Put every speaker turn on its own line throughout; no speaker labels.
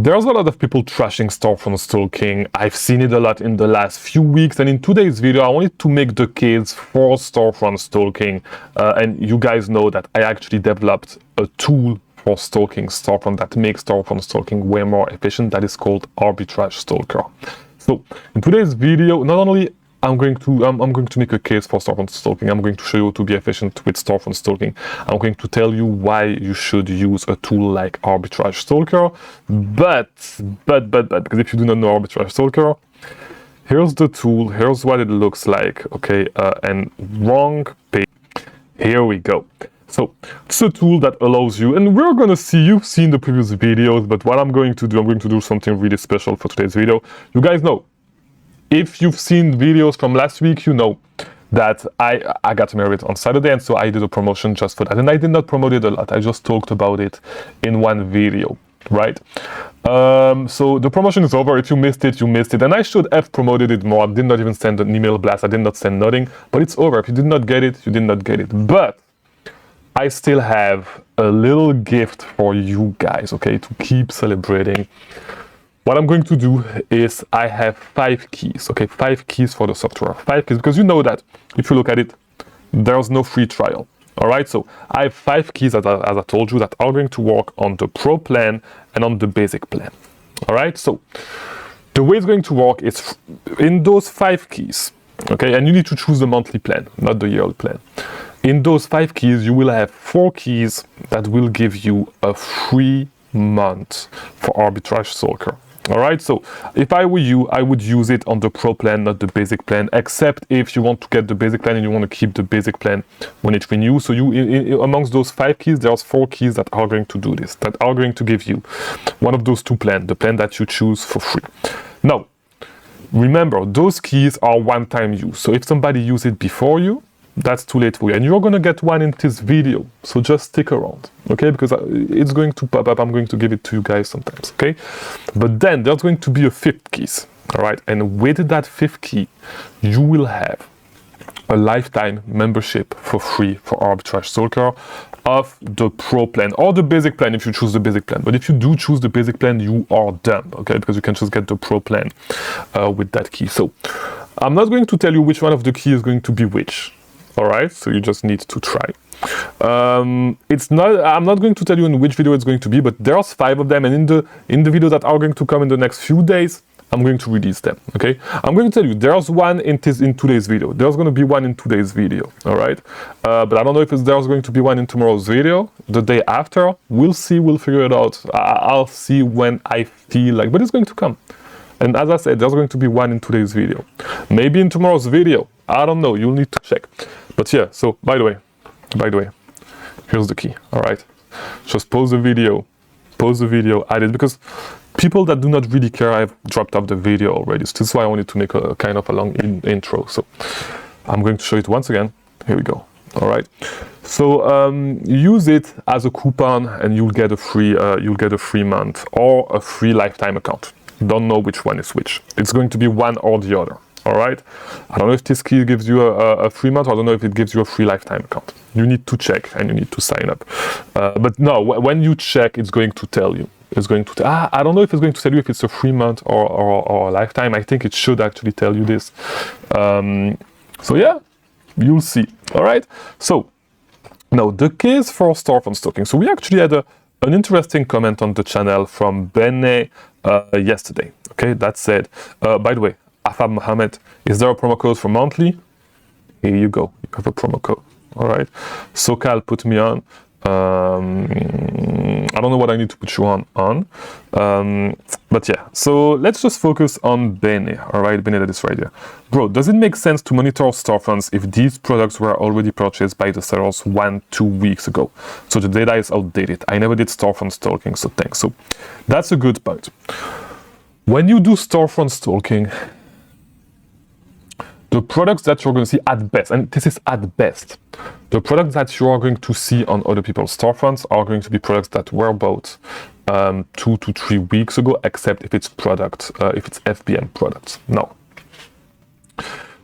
There's a lot of people trashing storefront stalking. I've seen it a lot in the last few weeks, and in today's video I wanted to make the case for storefront stalking. And you guys know that I actually developed a tool for stalking storefront that makes storefront stalking way more efficient. That is called Arbitrage Stalker. So in today's video, not only I'm going to make a case for storefront stalking. I'm going to show you to be efficient with storefront stalking. I'm going to tell you why you should use a tool like Arbitrage Stalker. But, because if you do not know Arbitrage Stalker, here's the tool. Here's what it looks like. Okay, and wrong page. Here we go. So it's a tool that allows you, and we're gonna see, you've seen the previous videos, but what I'm going to do something really special for today's video. You guys know, if you've seen videos from last week, you know that I got married on Saturday, and so I did a promotion just for that. And I did not promote it a lot. I just talked about it in one video, right? So the promotion is over. If you missed it, you missed it. And I should have promoted it more. I did not even send an email blast. I did not send nothing, but it's over. If you did not get it, you did not get it. But I still have a little gift for you guys, okay, to keep celebrating. What I'm going to do is I have 5 keys, okay, 5 keys for the software, 5 keys, because you know that if you look at it, there's no free trial, all right? So I have 5 keys, as I told you, that are going to work on the Pro plan and on the Basic plan, all right? So the way it's going to work is in those 5 keys, okay, and you need to choose the monthly plan, not the yearly plan. In those 5 keys, you will have 4 keys that will give you a free month for Arbitrage Stalker. All right, so if I were you, I would use it on the Pro plan, not the Basic plan, except if you want to get the Basic plan and you want to keep the Basic plan when it renews. So you, amongst those 5 keys, there's 4 keys that are going to do this, that are going to give you one of those 2 plans, the plan that you choose for free. Now, remember, those keys are one-time use. So if somebody uses it before you, that's too late for you, and you're gonna get one in this video, so just stick around, okay, because it's going to pop up. I'm going to give it to you guys sometimes, okay? But then there's going to be a 5th key, all right, and with that 5th key you will have a lifetime membership for free for Arbitrage Stalker of the Pro plan or the Basic plan if you choose the Basic plan. But if you do choose the Basic plan, you are done, okay, because you can just get the Pro plan with that key. So I'm not going to tell you which one of the keys is going to be which. All right, so you just need to try. I'm not going to tell you in which video it's going to be, but there's 5 of them, and in the video that are going to come in the next few days, I'm going to release them, okay? I'm going to tell you, there's one in today's video. There's going to be one in today's video, all right? But I don't know if there's going to be one in tomorrow's video, the day after. We'll see, we'll figure it out. I'll see when I feel like, but it's going to come. And as I said, there's going to be one in today's video. Maybe in tomorrow's video. I don't know, you'll need to check. But yeah, so by the way, here's the key, all right? Just pause the video, add it, because people that do not really care, I've dropped off the video already. So this is why I wanted to make a kind of a long intro. So I'm going to show it once again. Here we go, all right? So use it as a coupon and you'll get a free month or a free lifetime account. Don't know which one is which. It's going to be one or the other. All right, I don't know if this key gives you a free month, or I don't know if it gives you a free lifetime account. You need to check and you need to sign up. But no, when you check, it's going to tell you. It's going to I don't know if it's going to tell you if it's a free month or a lifetime. I think it should actually tell you this. So yeah, you'll see. All right. So now the case for storefront stalking. So we actually had an interesting comment on the channel from Bene yesterday. Okay, that said, by the way, Afab Mohammed, is there a promo code for monthly? Here you go, you have a promo code, all right? Sokal put me on. I don't know what I need to put you on. But yeah, so let's just focus on Bene, all right? Bene, that is right here. Bro, does it make sense to monitor storefronts if these products were already purchased by the sellers 1-2 weeks ago? So the data is outdated. I never did storefront stalking, so thanks. So that's a good point. When you do storefront stalking, the products that you're going to see at best, and this is at best, the products that you are going to see on other people's storefronts are going to be products that were bought 2 to 3 weeks ago, except if it's FBA products. Now,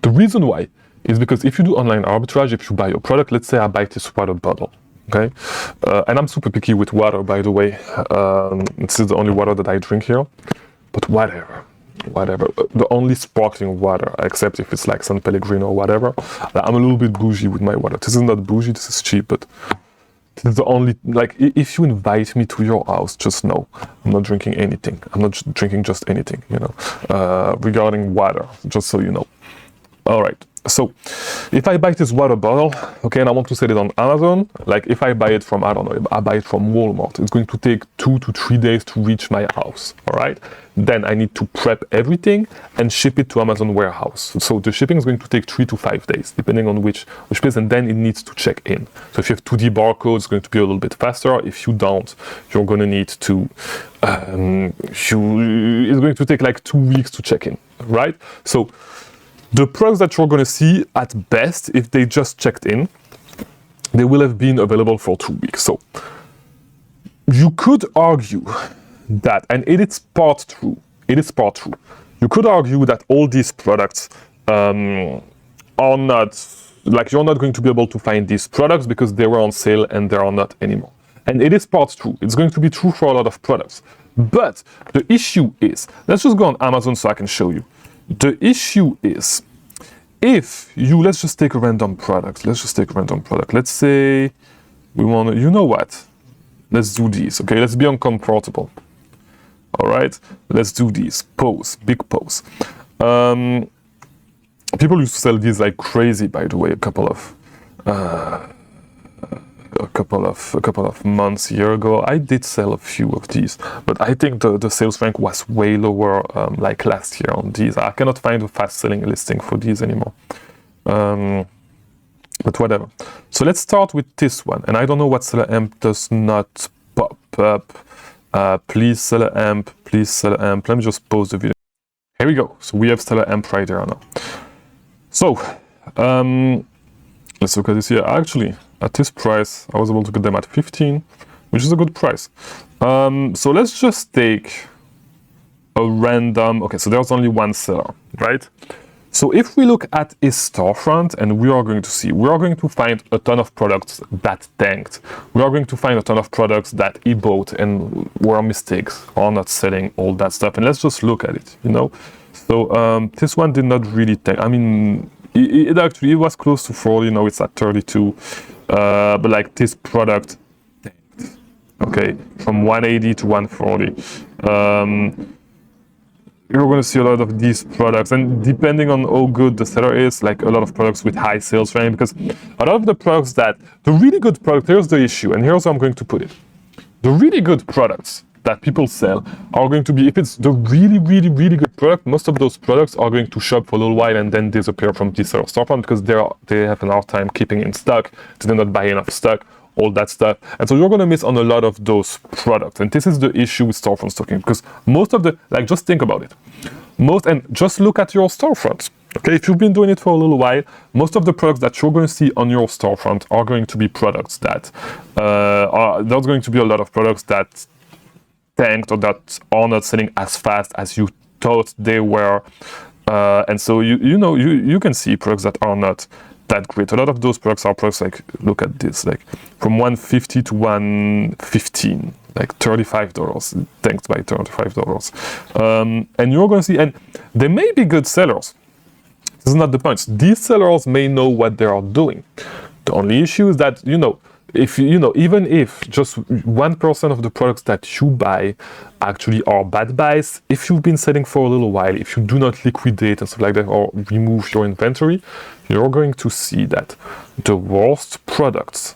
the reason why is because if you do online arbitrage, if you buy a product, let's say I buy this water bottle, Okay, and I'm super picky with water, by the way. This is the only water that I drink here, but whatever. The only sparkling water, except if it's like San Pellegrino or whatever. I'm a little bit bougie with my water. This is not bougie, this is cheap, but this is the only, like, if you invite me to your house, just know I'm not drinking anything. I'm not drinking just anything, you know, regarding water, just so you know. All right. So if I buy this water bottle, okay, and I want to sell it on Amazon, like if I buy it from, I don't know, I buy it from Walmart, it's going to take 2 to 3 days to reach my house, all right? Then I need to prep everything and ship it to Amazon warehouse. So the shipping is going to take 3 to 5 days, depending on which place, and then it needs to check in. So if you have 2D barcodes, it's going to be a little bit faster. If you don't, you're going to need to, it's going to take like 2 weeks to check in, right? So the products that you're going to see at best, if they just checked in, they will have been available for 2 weeks. So you could argue that, and it is part true, you could argue that all these products are not, like, you're not going to be able to find these products because they were on sale and they are not anymore. And it is part true. It's going to be true for a lot of products. But the issue is, let's just go on Amazon so I can show you. The issue is, if you, let's just take a random product. Let's say we want to, you know what? Let's do these, okay? Let's be uncomfortable. All right? Let's do these. Pose, big pose. People used to sell these like crazy, by the way, a couple of months year ago. I did sell a few of these, but I think the sales rank was way lower like last year on these. I cannot find a fast selling listing for these anymore, but whatever. So let's start with this one, and I don't know what seller amp does not pop up. Please seller amp, let me just pause the video. Here we go. So we have seller amp right there now. So let's look at this here. Actually, at this price, I was able to get them at 15, which is a good price. So let's just take a random, okay, so there's only one seller, right? So if we look at his storefront, and we are going to find a ton of products that tanked. We are going to find a ton of products that he bought and were mistakes, or not selling, all that stuff. And let's just look at it, you know? So this one did not really tank. I mean, it actually, it was close to 40, now it's at 32. But like this product tanked, okay, from 180 to 140. You're going to see a lot of these products, and depending on how good the seller is, like a lot of products with high sales rank, because a lot of the products that, the really good product, here's the issue, and here's how I'm going to put it. The really good products that people sell are going to be, if it's the really good product, most of those products are going to shop for a little while and then disappear from this seller storefront because they have an hard time keeping in stock, they do not buy enough stock, all that stuff. And so you're going to miss on a lot of those products. And this is the issue with storefront stocking, because most of the, like, just think about it. And just look at your storefront. Okay, if you've been doing it for a little while, most of the products that you're going to see on your storefront are going to be products that, there's going to be a lot of products that tanked or that are not selling as fast as you thought they were. And so you can see products that are not that great. A lot of those products are products like, look at this, like from 150 to 115, like $35, tanked by $35. And you're going to see, and they may be good sellers. This is not the point. These sellers may know what they are doing. The only issue is that, if even if just 1% of the products that you buy actually are bad buys, if you've been selling for a little while, if you do not liquidate and stuff like that, or remove your inventory, you're going to see that the worst products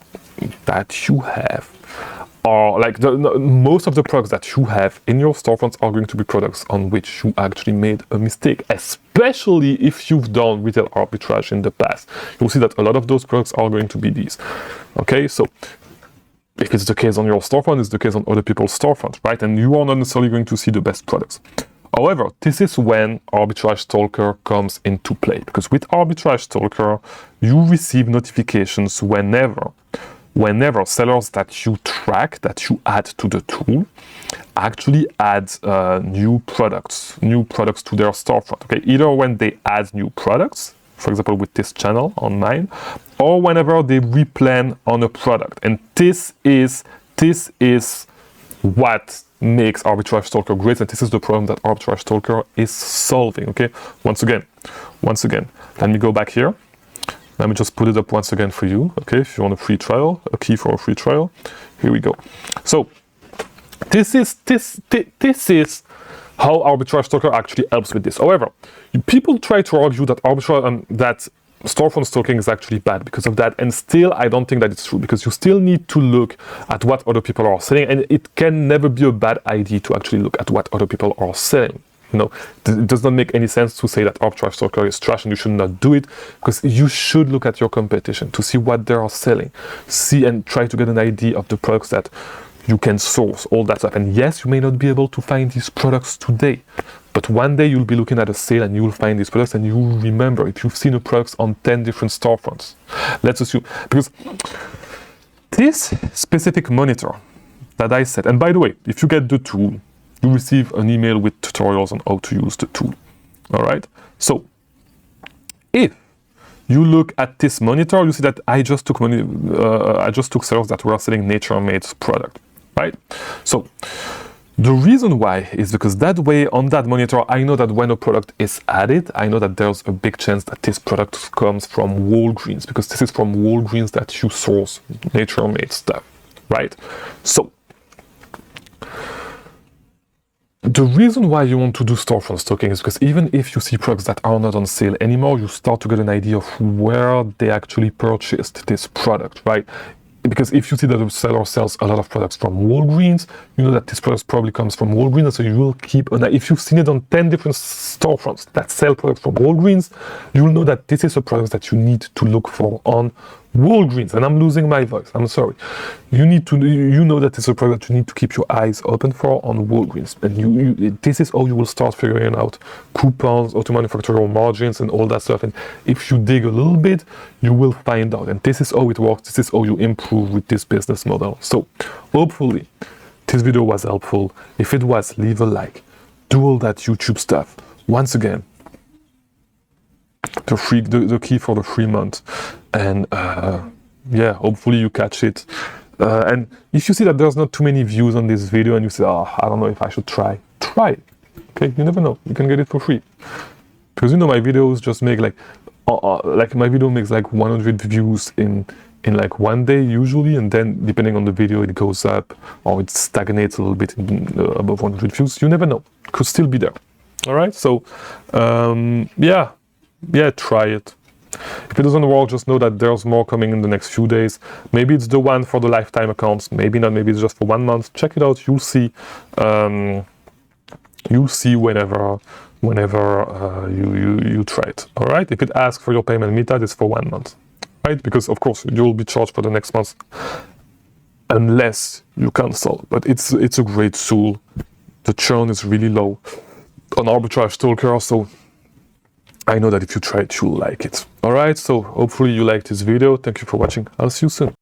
that you have are like most of the products that you have in your storefronts are going to be products on which you actually made a mistake, especially if you've done retail arbitrage in the past. You'll see that a lot of those products are going to be these. Okay, so if it's the case on your storefront, it's the case on other people's storefront, right? And you are not necessarily going to see the best products. However, this is when Arbitrage Stalker comes into play, because with Arbitrage Stalker, you receive notifications whenever sellers that you track, that you add to the tool, actually add new products to their storefront. Okay, either when they add new products for example, with this channel on mine, or whenever they replan on a product. And this is what makes Arbitrage Stalker great, and this is the problem that Arbitrage Stalker is solving. Okay, once again, let me go back here. Let me just put it up once again for you. Okay, if you want a free trial, a key for a free trial, here we go. So this is how Arbitrage Stalker actually helps with this. However, people try to argue that that storefront stalking is actually bad because of that, and still I don't think that it's true, because you still need to look at what other people are selling, and it can never be a bad idea to actually look at what other people are selling. You know, it does not make any sense to say that Arbitrage Stalker is trash and you should not do it, because you should look at your competition to see what they are selling, see and try to get an idea of the products that you can source, all that stuff. And yes, you may not be able to find these products today, but one day you'll be looking at a sale and you'll find these products, and you'll remember if you've seen the products on 10 different storefronts. Let's assume, because this specific monitor that I set, and by the way, if you get the tool, you receive an email with tutorials on how to use the tool. All right. So if you look at this monitor, you see that I just took sellers that were selling nature-made product, right? So the reason why is because that way on that monitor, I know that when a product is added, I know that there's a big chance that this product comes from Walgreens, because this is from Walgreens that you source nature-made stuff, right? So the reason why you want to do storefront stalking is because even if you see products that are not on sale anymore, you start to get an idea of where they actually purchased this product, right? Because if you see that the seller sells a lot of products from Walgreens, you know that this product probably comes from Walgreens, and so you will keep an eye. If you've seen it on 10 different storefronts that sell products from Walgreens, you will know that this is a product that you need to look for on Walgreens. And I'm losing my voice, I'm sorry. You know that it's a product that you need to keep your eyes open for on Walgreens. And this is how you will start figuring out coupons, auto-manufacturer margins, and all that stuff. And if you dig a little bit, you will find out. And this is how it works. This is how you improve with this business model. So hopefully this video was helpful. If it was, leave a like. Do all that YouTube stuff. Once again, the key for the free month, and yeah, hopefully you catch it. And if you see that there's not too many views on this video and you say, oh, I don't know if I should try it. Okay, you never know, you can get it for free, because you know my videos just make like my video makes like 100 views in like one day usually, and then depending on the video it goes up or it stagnates a little bit above 100 views. You never know, it could still be there. All right, so yeah, try it. If it doesn't work, just know that there's more coming in the next few days. Maybe it's the one for the lifetime accounts, maybe not, maybe it's just for 1 month. Check it out, you'll see. You'll see whenever you try it. All right, if it asks for your payment method, it's for 1 month, right? Because of course you will be charged for the next month unless you cancel. But it's a great tool. The churn is really low on Arbitrage Stalker, so I know that if you try it, you'll like it. All right, so hopefully you liked this video. Thank you for watching. I'll see you soon.